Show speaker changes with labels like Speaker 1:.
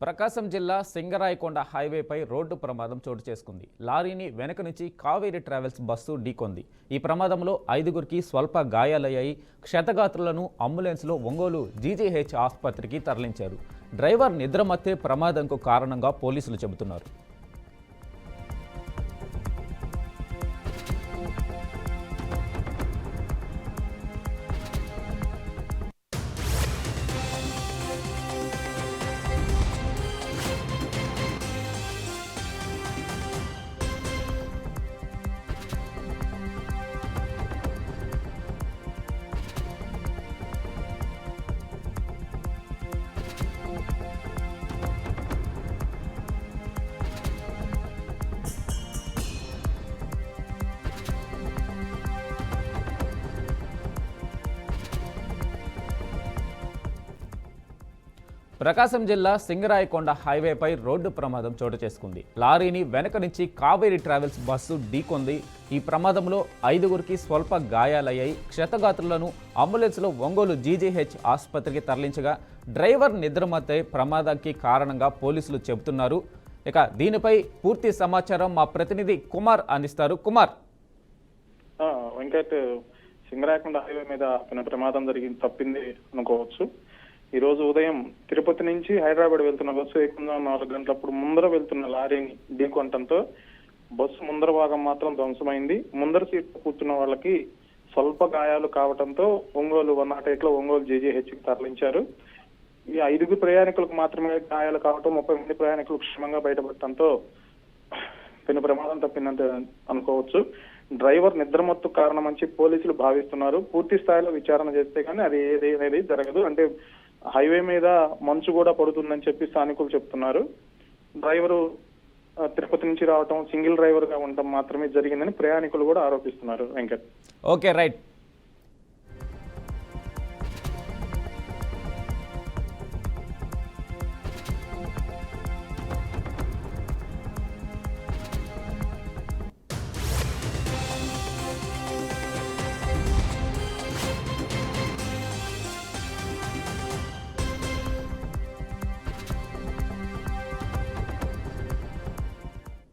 Speaker 1: ప్రకాశం జిల్లా సింగరాయకొండ హైవేపై రోడ్డు ప్రమాదం చోటు చేసుకుంది. లారీని వెనక నుంచి కావేరీ ట్రావెల్స్ బస్సు ఢీకొంది. ఈ ప్రమాదంలో 5గురికి స్వల్ప గాయాలయ్యాయి. క్షతగాత్రులను అంబులెన్స్లో ఒంగోలు జీజీహెచ్ ఆసుపత్రికి తరలించారు. డ్రైవర్ నిద్రమత్తే ప్రమాదంకు కారణంగా పోలీసులు చెబుతున్నారు. ప్రకాశం జిల్లా సింగరాయకొండ హైవేపై రోడ్డు ప్రమాదం చోటు చేసుకుంది. లారీని వెనక నుంచి కావేరీ ట్రావెల్స్ బస్సు ఢీకొంది. ఈ ప్రమాదంలో 5గురికి స్వల్ప గాయాలయ్యాయి. క్షతగాత్రులను అంబులెన్స్లో ఒంగోలు జీజీహెచ్ ఆసుపత్రికి తరలించగా డ్రైవర్ నిద్రమత్తే ప్రమాదానికి కారణంగా పోలీసులు చెబుతున్నారు. ఇక దీనిపై పూర్తి సమాచారం మా ప్రతినిధి కుమార్ అందిస్తారు. కుమార్,
Speaker 2: వెంకట్, సింగరాయకొండ హైవే మీద ప్రమాదం తప్పింది అనుకోవచ్చు. ఈ రోజు ఉదయం తిరుపతి నుంచి హైదరాబాద్ వెళ్తున్న బస్సు ఏకంగా 4 గంటలప్పుడు ముందర వెళ్తున్న లారీని ఢీకొనడంతో బస్సు ముందర భాగం మాత్రం ధ్వంసమైంది. ముందర సీట్లో కూర్చున్న వాళ్ళకి స్వల్ప గాయాలు కావడంతో ఒంగోలు 108 లో ఒంగోలు జీజీహెచ్ కి తరలించారు. ఈ 5 ప్రయాణికులకు మాత్రమే గాయాలు కావటం, 30 మంది ప్రయాణికులు క్షేమంగా బయటపడటంతో పెను ప్రమాదం తప్పిందంటే అనుకోవచ్చు. డ్రైవర్ నిద్రమత్తు కారణమని పోలీసులు భావిస్తున్నారు. పూర్తి స్థాయిలో విచారణ చేస్తే కానీ అది ఏది జరగదు. అంటే హైవే మీద మంచు కూడా పడుతుందని చెప్పి స్థానికులు చెప్తున్నారు. డ్రైవరు తిరుపతి నుంచి రావటం, సింగిల్ డ్రైవర్ గా ఉండటం మాత్రమే జరిగిందని ప్రయాణికులు కూడా ఆరోపిస్తున్నారు. Venkat,
Speaker 1: okay, right.